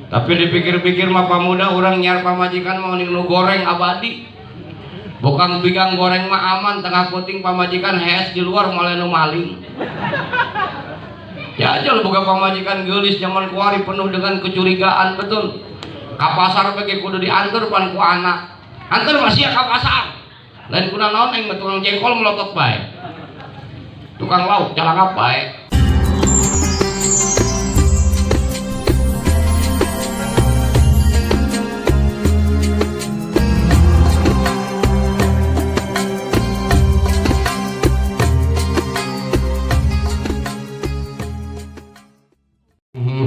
Tapi dipikir-pikir mah pamuda orang nyar pamajikan mau ning nu goreng abadi. Bukan bigang goreng mah aman, tengah puting pamajikan hes di luar malah nu maling. Ya aja boga pamajikan geulis zaman kuari penuh dengan kecurigaan betul. Ka pasar bagi kudu diantar pan ku anak. Antar masih ka pasar. Lain kuna naon yang tukang jengkol melotot bae. Tukang lauk calangap bae.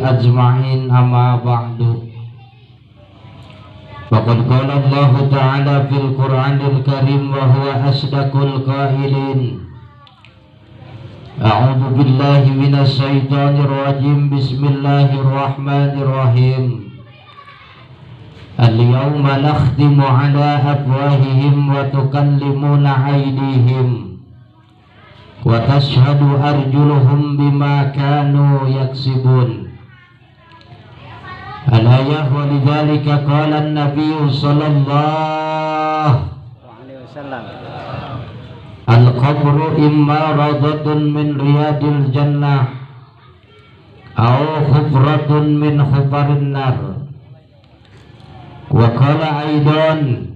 Ajma'in amma ba'du. Faqad qala Allah Ta'ala fil Qur'anil Karim wa huwa asdaqul qailin. A'udzu billahi minasy syaithanir rajim. Bismillahirrahmanirrahim. Al-yawma nakhtimu 'ala afwahihim wa tukallimuna aydihim wa tashhadu arjuluhum bima kanu yaksibun. Al-ayah walidhalika qala an-nabiy sallallahu alaihi wasallam al-qabru imma radatun min riyadil jannah aw khufratun min khufarin nar. Wa qala aidan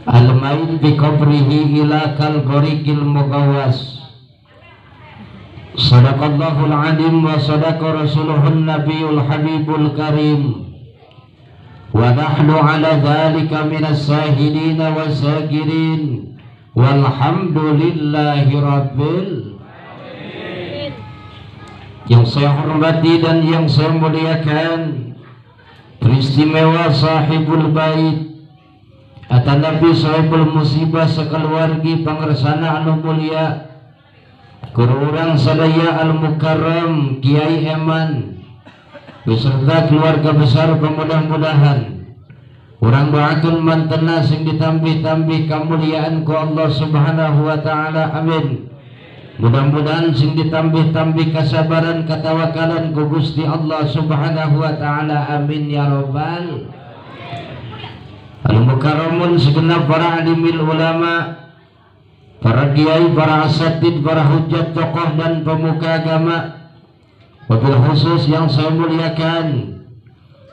al-mayit bi qabrihi ila kal ghariqil muqawwas. Sadaqallahul alim wa sadaqa rasuluhun nabiyul habibul karim. Wa nahnu ala dhalika minas sahidina wa sagirin. Walhamdulillahi rabbil alamin. Yang saya hormati dan yang saya muliakan, teristimewa sahibul bait atanapi sahibul musibah sekeluargi pangersana anu mulia guru urang sadaya al-mukarram Kiai Eman beserta keluarga besar, mudah-mudahan urang doakeun mantena sing ditambih-tambih kamuliaan ku Allah Subhanahu wa taala, amin. Mudah-mudahan sing ditambih-tambih kasabaran katawakalan ku Gusti Allah Subhanahu wa taala, amin ya rabbal al-mukarramun. Segenap para alimil ulama, para kiai, para asatid, para hujat, tokoh dan pemuka agama, wabil khusus yang saya muliakan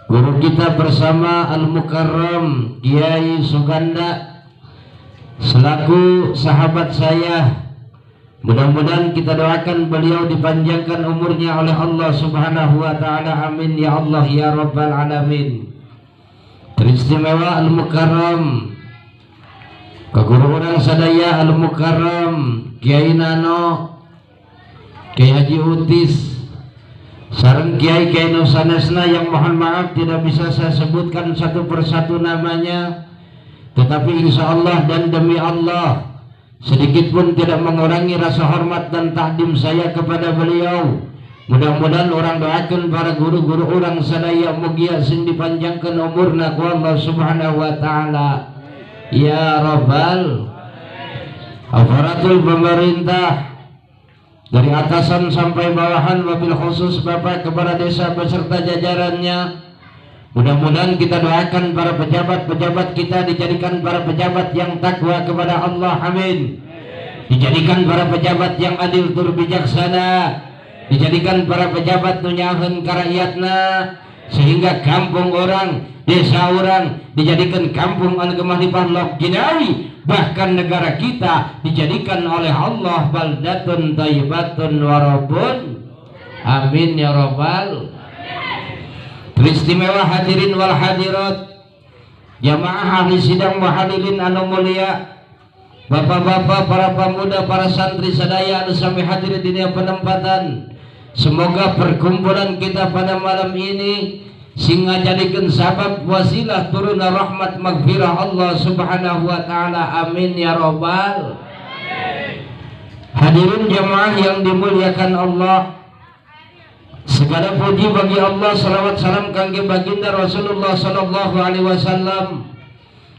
guru kita bersama Al-Mukarram Kiai Suganda selaku sahabat saya. Mudah-mudahan kita doakan beliau dipanjangkan umurnya oleh Allah Subhanahu wa taala, amin ya Allah ya rabbal alamin. Teristimewa Al-Mukarram kaguru urang sadaya Al-Mukarram Kiai Nano, Kiai Haji Utis, sareng Kiai nu sanesna yang mohon maaf tidak bisa saya sebutkan satu persatu namanya, tetapi insya Allah dan demi Allah sedikit pun tidak mengurangi rasa hormat dan takdim saya kepada beliau. Mudah-mudahan orang doakan para guru-guru orang sadaya mugia sing dipanjangkan umurna ku Allah Subhanahu wa taala ya rabbal. Aparatur pemerintah dari atasan sampai bawahan, wabil khusus Bapak Kepala Desa beserta jajarannya, mudah-mudahan kita doakan para pejabat-pejabat kita dijadikan para pejabat yang takwa kepada Allah, amin. Dijadikan para pejabat yang adil tur bijaksana, dijadikan para pejabat nunyaheun ka rakyatna sehingga kampung orang, desa orang dijadikan kampung anu gemah dipahlok jinawi, bahkan negara kita dijadikan oleh Allah baldatun thayyibatun warabun, amin ya rabbal. Peristimewa hadirin wal hadirat, jamaah ahli sidang muhadilin anu mulia, bapak-bapak, para pemuda, para santri sadaya anu sami hadir di penempatan. Semoga perkumpulan kita pada malam ini sehingga jadikan sabab wasilah turunna rahmat maghfirah Allah Subhanahu wa taala, amin ya rabbal. Hadirin jamaah yang dimuliakan Allah, segala puji bagi Allah, salawat salam kangge baginda Rasulullah sallallahu alaihi wasallam,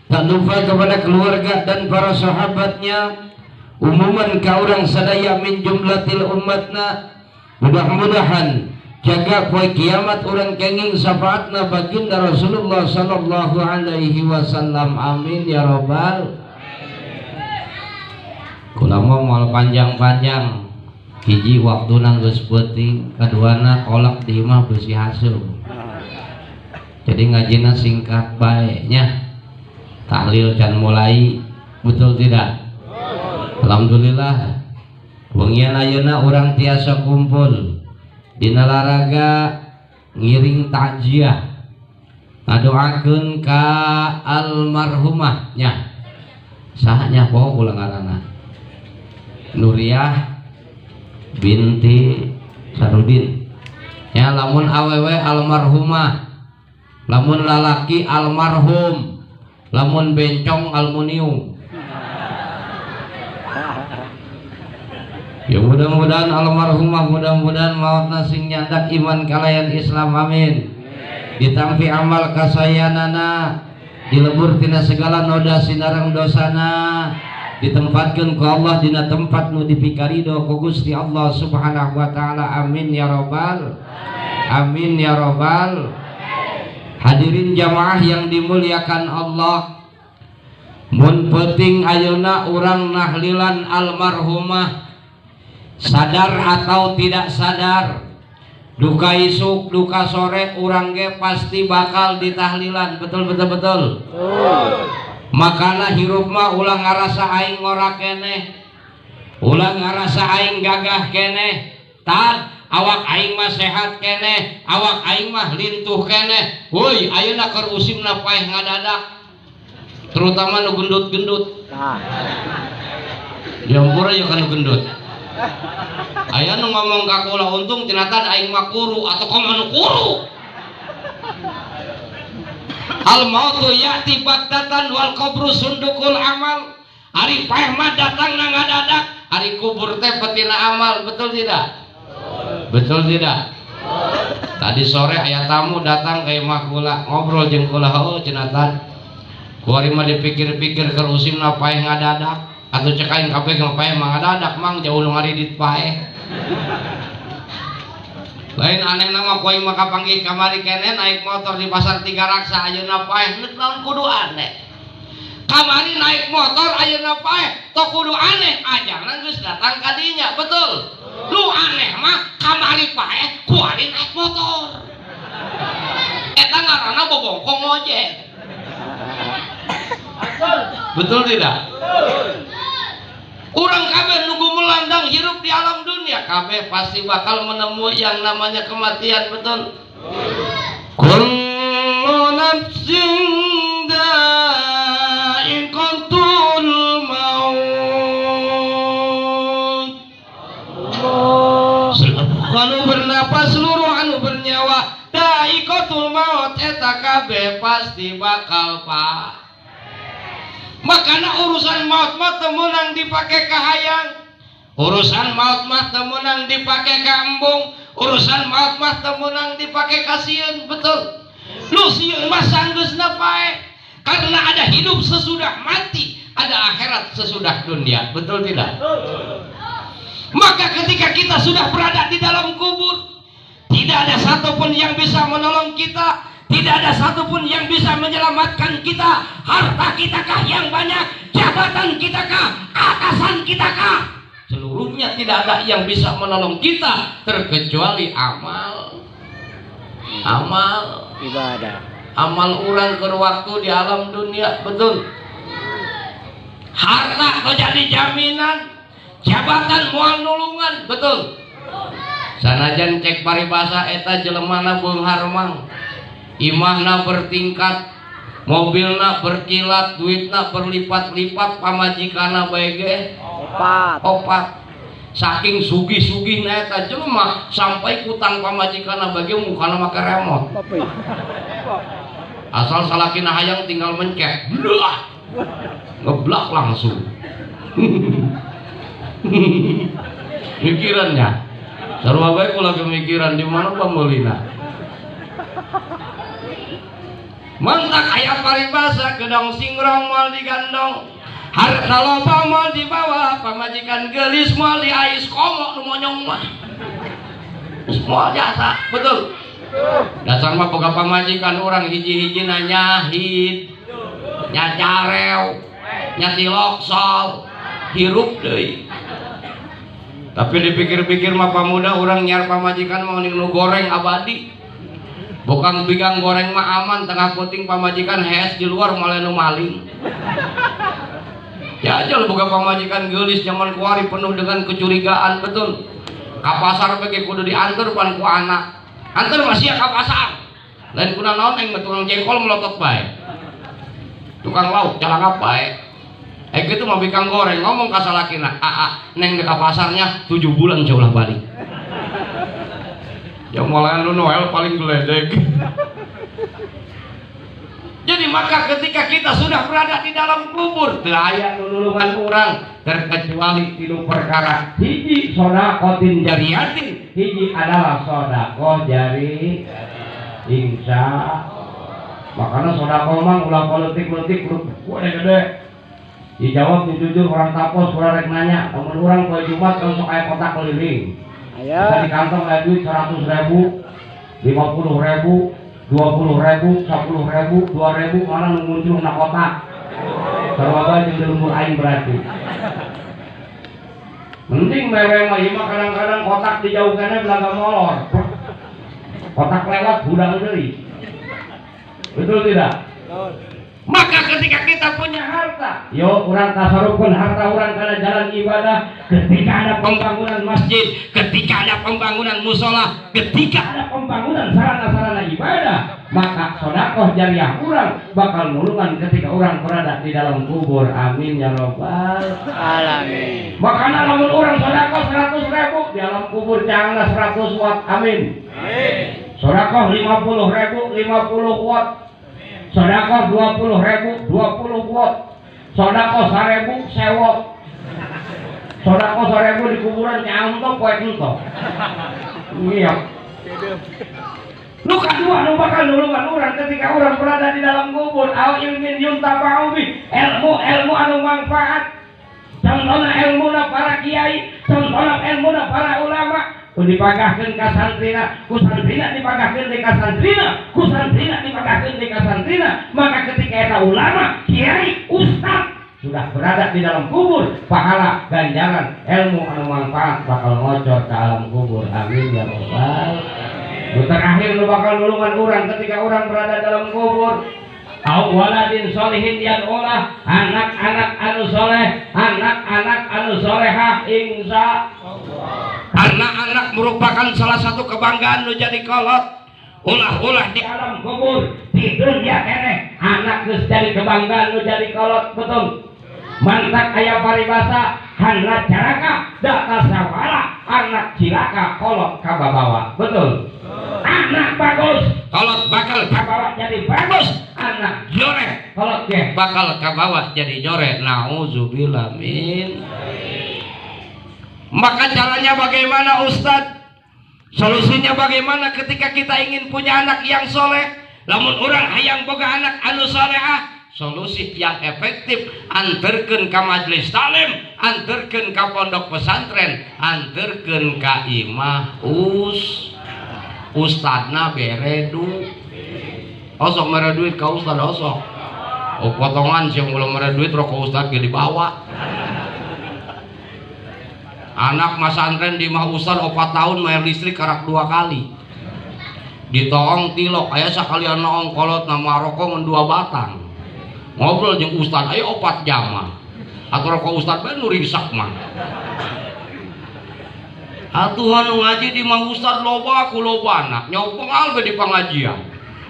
tak lupa kepada keluarga dan para sahabatnya, umuman ka urang sadaya min jumlatil ummatna. Mudah-mudahan jaga poe kiamat urang kenging syafaatna baginda Rasulullah sallallahu alaihi wasallam. Amin ya robbal. Kula moal panjang-panjang. Hiji waktuna geus peuting, kaduana kolak di imah beusi hasil. Jadi ngajina singkat bae nya. Tahlil can mulai, betul tidak? Alhamdulillah. Wengian ayeuna urang tiasa kumpul dina laraga ngiring takziah ngadoakeun ka almarhumah nya. Saha nya poho kula ngaranna? Nuriyah binti Sarudin. Ya lamun awewe almarhumah, lamun lalaki almarhum, lamun bencong aluminium. Ya mudah-mudahan almarhumah, mudah-mudahan mautna sing nyandak iman kalayan Islam. Amin. Ditampi amal kasayanana, dilebur tina segala noda sinarang dosana, ditempatkeun ku Allah dina tempat nu dipikarido ku Gusti Allah Subhanahu wa taala. Amin ya robbal. Amin ya robbal. Hadirin jamaah yang dimuliakan Allah, mun peuting ayeuna urang nahlilan almarhumah, sadar atau tidak sadar, duka isuk duka sore urang ge pasti bakal ditahlilan. Betul betul betul. Makana hirup mah ulah ngarasa aing ngora keneh, ulah ngarasa aing gagah keneh, tad awak aing mah sehat keneh, awak aing mah lintuh keneh. Woi ayeuna keur usimna paeh ngadadak, terutama nu gendut-gendut. Jampura ya kan gendut. Aya nu ngomong ka kula untung cenatan aing mah kuru atau komo kuru. Al mautu ya'ti baghtatan wal qabru sundukul amal. Ari paeh mah datang na ngadadak, ari kubur teh petina amal. Betul tidak? Betul tidak? Tadi sore aya tamu datang ke imah kula, ngobrol jeung kula, heuh cenatan. Kuari mah dipikir-pikir keur usimna paeh ngadadak. Atau cekain kabeh ngapain mangadadak mang jauh nu ngaridit paeh. Lain aneh nama koing maka panggih kamari kene naik motor di pasar Tiga Raksa ayeuna paeh neuk naon kudu aneh. Kamari naik motor ayeuna paeh tok kudu aneh, ajarna geus datang ka dinya. Betul. Lu aneh mah kamari paeh kuari naik motor. Eta ngaranna bobongkong ojek. Betul tidak? Urang kabeh nunggu melandang hirup di alam dunia, kabeh pasti bakal menemui yang namanya kematian. Betul? Kullu nafsin dha'iqatul maut. Anu bernapas seluruh anu bernyawa, dha'iqatul maut eta kabeh pasti bakal makana urusan maut mah teu meunang dipake ka hayang, urusan maut mah teu meunang dipake ka embung, urusan maut mah teu meunang dipake ka sieun. Betul. Lu sieun mah sanggeusna pae, karena ada hidup sesudah mati, ada akhirat sesudah dunia. Betul tidak? Maka ketika kita sudah berada di dalam kubur, tidak ada satupun yang bisa menolong kita, tidak ada satupun yang bisa menyelamatkan kita. Harta kita kah yang banyak, jabatan kita kah, atasan kita kah, seluruhnya tidak ada yang bisa menolong kita terkecuali amal. Amal ibadah, amal urang keur waktu di alam dunia. Betul. Harta kau jadi jaminan, jabatan moal nulungan. Betul. Sanajan cek paribasa eta jelemana beunghar mang, imahna bertingkat, mobilna berkilat, duitna berlipat-lipat, pamajikana bae ge opat. Saking sugih-sugihna eta jelema sampai kutang pamajikana bae mukana make remot. Asal salakina hayang tinggal mencet, blah, ngeblak langsung. Mikirannya sarua bae kula kemikiran di mana pembelina. Mantak aya paribasa gedong singrong moal digandong, harta loba moal dibawa, pamajikan geulis moal diais komo nu monyong mah. Semua jasa, betul. Dasar mah boga pamajikan orang hiji-hiji nyahid, nyacareu, nyatiloksol, hirup deui. Tapi dipikir-pikir mah pamuda orang nyiar pamajikan mau nu goreng abadi. Bukan bigang goreng mah aman, tengah puting pamajikan hes di luar malah nu maling. Ya aja boga pamajikan geulis zaman kuari penuh dengan kecurigaan, betul. Ka pasar bagi kudu diantar pan ku anak. Antar masih ka pasar. Lain kuna naon aing tukang jengkol melotot bae. Tukang lauk calaka bae. Gitu mah bikang goreng ngomong ka salakina, neng di ka pasarnya 7 bulan jauh balik. Yang malah lu Noel paling geledek. Jadi maka ketika kita sudah berada di dalam kubur, teu aya nulungan urang terkecuali tilu perkara. Hiji sodakotin jariyatin, hiji adalah sodako jari insya. Makanya sodako mah ulah politik kudu gede. Dijawab jujur orang tapos kurang rek nanya, temen orang kue Jumat kalau sok aya kotak keliling. Bisa di kantong aya duit 100.000, 50.000, 20.000, 10.000, 2.000, mana nu muncul na kotak. Sarwaga jeung lembur aing berarti. Mending mewe mah ieu mah kadang-kadang kotak dijauhkeunna belaga molor. Kotak lewat budang deui. Betul tidak? Betul. Maka ketika kita punya harta, yo orang tasarufkan harta orang karena jalan ibadah. Ketika ada pembangunan masjid, ketika ada pembangunan musola, ketika ada pembangunan sarana-sarana ibadah, maka sodakoh jariah orang bakal mulungan ketika orang berada di dalam kubur. Amin ya robbal alamin. Makanya lamun orang sodakoh 100.000 di dalam kubur janganlah 100 watt. Amin. Sodakoh 50.000 50 watt. Sodako 20.000 20 watt. Sodako 1.000 sewot. Sodako 1.000 di kuburan nyantok poe entok. Iya. Nu kadua nu bakal nulungan urang ketika urang berada di dalam kubur. Au ilmin yuntafa'u bi, ilmu anu manfaat. Contohna ilmuna para kiai, contohna ilmuna para ulama. Dipagahkeun ka santrina, ku santrina dipagahkeun ka santrina, ku santrina dipagahkeun ka santrina. Maka ketika eta ulama, kiai, ustaz sudah berada di dalam kubur, pahala ganjaran ilmu anu manfaat bakal ngocor ke alam kubur. Amin ya rabbal. Terakhir nu bakal nulungan urang ketika urang berada dalam kubur. Au waladin sholihin yad'ulah, anak-anak anu soleh, anak-anak anu solehah insya Allah. Anak-anak merupakan salah satu kebanggaan nu jadi kolot. Ulah-ulah di alam kubur, di dunia keneh anak geus jadi kebanggaan nu jadi kolot, betul. Mantak aya paribasa hanrat caraka data sawala, anak cilaka kolot kababawa, betul. Anak bagus kolot bakal kabawa jadi bagus, anak joreh kolot ge bakal kabawa jadi joreh. Nauzubillah min. Maka caranya bagaimana Ustadz? Solusinya bagaimana ketika kita ingin punya anak yang soleh? Lamun orang hayang boga anak anu solehah, solusi yang efektif anterkeun ka majelis talim, anterkeun ka pondok pesantren, anterkeun ka imah ustadna bere duit. Osok mere duit ka ustad osok. Oh potongan sih belum mere duit rokok ustad ge dibawa. Anak masantren di mah ustad 4 tahun bayar listrik karak 2 kali. Ditoong tilok aya sakalian noong kolot nama rokok 2 batang. Ngobrol jeung ustad aya 4 jam mah. Atuh rokok ustad bae nu risak mah. Atuhan nu ngaji di mah ustad loba ku lobana, nyopengal ge di pangajian.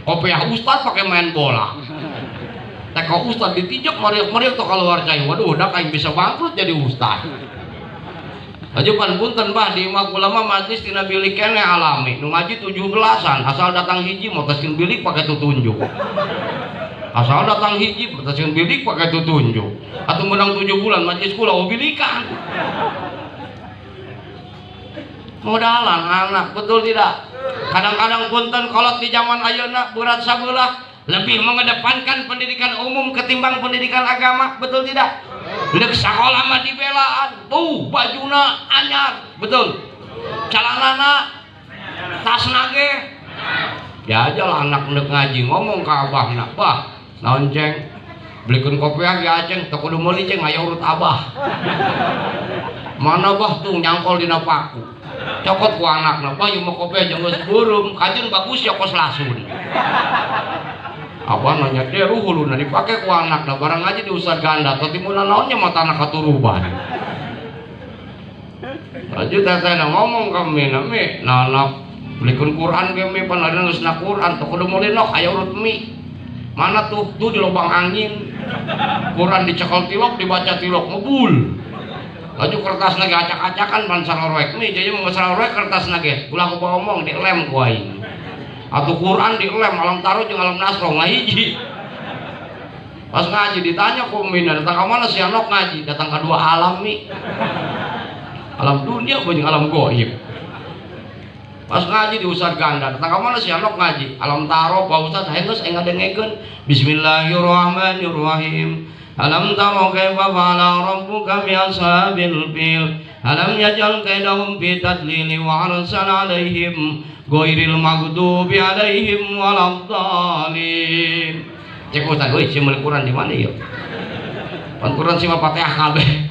Opeah ustad pake main bola. Teh ka ustad ditijak mariak-mariak teh kaluar cai. Waduh, udah kain bisa bangkrut jadi ustad. Ajupan punten bah di imah ulama majlis tina bilik keneh alami nu ngaji 17-an asal datang hiji motoskeun bilik pake tutunjuk. Asal datang hiji motoskeun bilik pake tutunjuk. Atuh menang 7 bulan majlis kula bilikan. Modalan anak, betul tidak? Kadang-kadang punten kolot di zaman ayeuna berat sabelah lebih mengedepankan pendidikan umum ketimbang pendidikan agama, betul tidak? Dek sekolah mah dibelaan, tuh bajuna anyar, betul. Calanana tas nage ya aja lah anak nek ngaji ngomong ke abah nak bah naon ceng belikan kopi lagi aceng tak kudu meuli ceng aya urut abah mana bah tuh nyangkol dina paku cokot ku anakna bah ieu mah kopi aja geus beureum kajeun bagus ya kos lasun abah nanya teh ruhuluna dipake ku anakna barang aja diusad ganda teh timuna naonnya mah tanah katuruban aja teteh ngomong kami nami nanak belikan Quran kami panadana geus na Quran teu kudu meuli nok aya urut mi mana tuh di lubang angin Quran dicekel tilok dibaca tilok ngebul laju kertas lagi acak-acakan pan sarorek nih jadi mau sarorek kertas lagi ulah aku ngomong di lem ku aing atau Quran di lem alam taruh jeung alam nasro ngahiji pas ngaji ditanya ku mina datang ka mana si Anok ngaji datang ka dua alam nih alam dunia jeung alam gaib pas ngaji diusar ganda datang ka mana si Anok ngaji alam taro Pak Ustaz hayang geus aing ngadengekeun bismillahirrahmanirrahim alam taro kaifa fa'ala rabbuka bi ashabil fil alam yaj'al kaidahum fi tadlil wa arsala alaihim ghairil maghdubi alaihim waladdallin cek Ustaz euy simul Quran di mana yeuh pan Quran sima Fatihah kabeh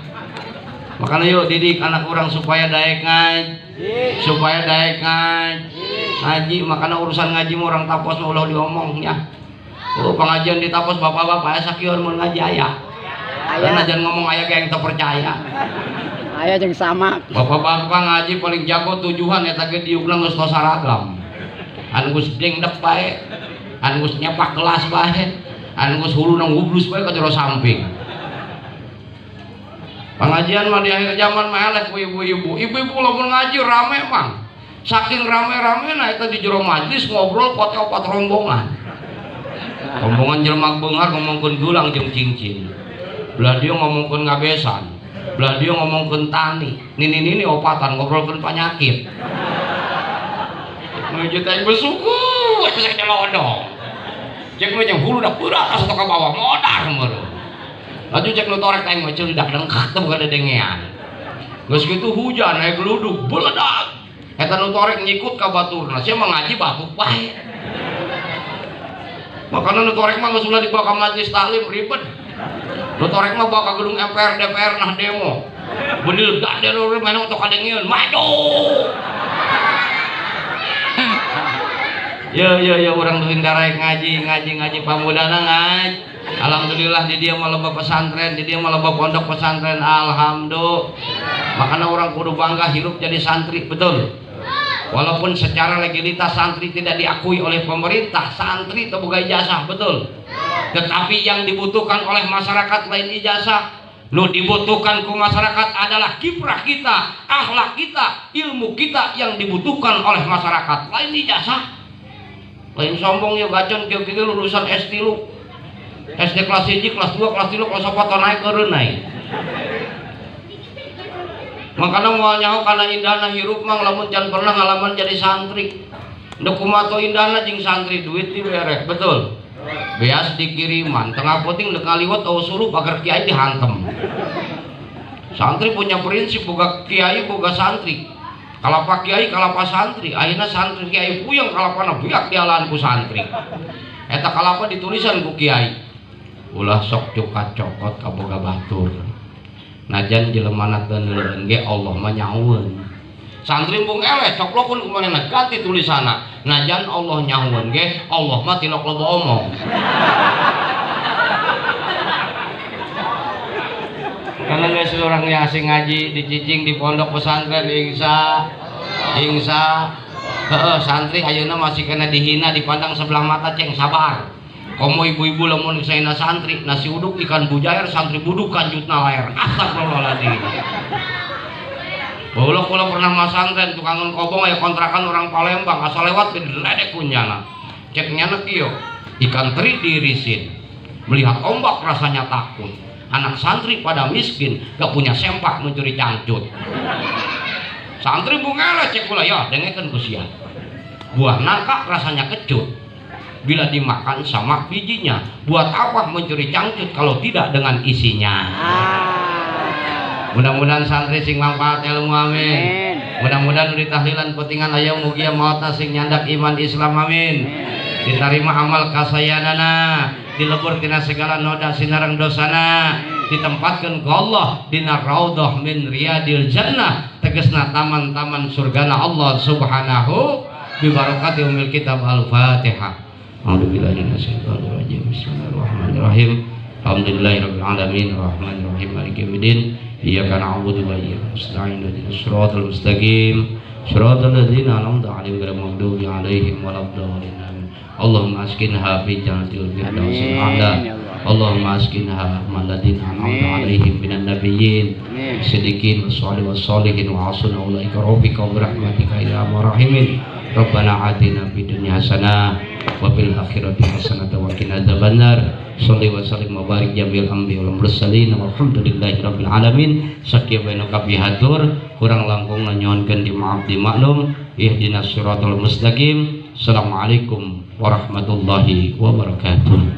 makanya yuk didik anak orang supaya daek ngaji supaya daek ngaji makanya urusan ngaji mau orang tapos mau ulah diomongnya pengajian di tapos bapak-bapak ya sakieur mun ngaji aya karena jangan ngomong aya kayak yang terpercaya aya jeung sama bapak-bapak ngaji paling jago tujuan eta ge diukna geus tos saragam anu geus dengdek bae anu geus nyepak kelas bae anu geus huluna ngublus bae ka jero samping pengajian mah di akhir zaman mah elek ku ibu-ibu lamun ngaji rame mah saking rame-rame nah itu di jero majlis ngobrol pote opat rombongan jelema beunghar ngomongkeun gulang jeung cincin belah dia ngomongkeun ngabesan belah dia ngomongkeun tani nini opatan ngobrolkeun panyakit menuju teh bersyukur bisa nyelodong cek mah jeung hulu dak berat asa ka bawah modar meureun laju cek nu torek teh mah ceulidak dengkak teh bukan dedengean geus kitu hujan aya geluduk beledak eta nu torek nyikut ka baturna sia mah ngaji batuk bae makana nu torek mah geus ulah dibawa ka majelis taklim ribet nu torek mah bawa ka gedung MPR DPR nah demo beunil gade nu menong tok kadengieun maju ya urang teu hindarek ngaji pamudana ngaji alhamdulillah di dia mah loba pesantren di dia mah loba pondok pesantren alhamdulillah makanya orang kudu bangga hidup jadi santri betul walaupun secara legalitas santri tidak diakui oleh pemerintah santri teu boga ijazah betul tetapi yang dibutuhkan oleh masyarakat lain ijazah nu dibutuhkan ke masyarakat adalah kiprah kita akhlak kita ilmu kita yang dibutuhkan oleh masyarakat lain ijazah lain sombong ya gacon kieu-kieu lulusan S3 SD kelas 1, kelas 2, kelas 3, kelas 4 naik keureun naik. Makana moal nyaho kana indahna hirup mah lamun can pernah ngalaman jadi santri. Deuk kumaha to indahna jeung santri duit diberek, betul. Beas dikiriman, tengah puting deuk ngaliwat eueuh suruh agar kiai dihantem. Santri punya prinsip boga kiai boga santri. Kalapa kiai kalapa santri, akhirna santri kiai puyeng kalapana biak dialaan ku santri. Eta kalapa ditulisan ku kiai. Ulah sok cukat cokot ka boga batur. Najan jelemana teu neuleun ge Allah mah nyahueun. Santri embung eleh coklokkeun ku manehna ganti tulisanna. Najan Allah nyahueun ge Allah mah tilok loba omong. Karena geus urang asing ngaji di cicing di pondok pesantren ingsa santri ayeuna masih kena dihina dipandang sebelah mata ceng sabar komo ibu-ibu lamun saena santri nasi uduk ikan bujair santri buduk kanjutna laer astagfirullahaladzim baheula kula pernah mas santren tukangan kobong aya kontrakan orang Palembang asal lewat diledek kunyana cek nyana kieu ikan teri diirisin melihat ombak rasanya takut anak santri pada miskin gak punya sempak mencuri cangcut santri bungelah cek pula ya dengekeun ku sia buah nangka rasanya kecut bila dimakan sama bijinya buat apa mencuri cangcut kalau tidak dengan isinya mudah-mudahan santri sing manfaat ilmu amin Mudah-mudahan di tahlilan petingan aya mugia maota sing nyandak iman Islam amin. Diterima amal kasayanana, dilebur tina segala noda sinarang dosana, ditempatkan ke Allah dina raudhah min riyadil jannah, tegesna taman-taman surgana Allah subhanahu bi barakati umil kitab al-Fatihah. A'udzubillahi minasyaitonir rajim. Bismillahirrahmanirrahim. Alhamdulillahirabbil alamin arrahmanir rahim maliki yaumiddin. Iyyaka na'budu wa iyyaka nasta'in ihdinas siratal mustaqim siratal ladzina an'amta 'alaihim ghairil maghdubi 'alaihim waladdallin. Allahumma askinha fi jannatil firdausil a'la. Allahumma askinha ma'al ladzina an'amta 'alaihim minan nabiyyin siddiqin wassalihin wa hasuna ulaika rafiqa bi rahmatika ya arhamar rahimin. Rabbana atina fid dunya hasanah wa fil akhirati hasanah wa qina adzabannar. Shalli wa sallim wa barik jamil anbiya wal mursalin walhamdulillahi rabbil alamin. Sakieu bae nu kapihatur kurang langkung nyohonkeun di maaf di maklum. Ihdinas siratal mustaqim. Assalamualaikum warahmatullahi wabarakatuh.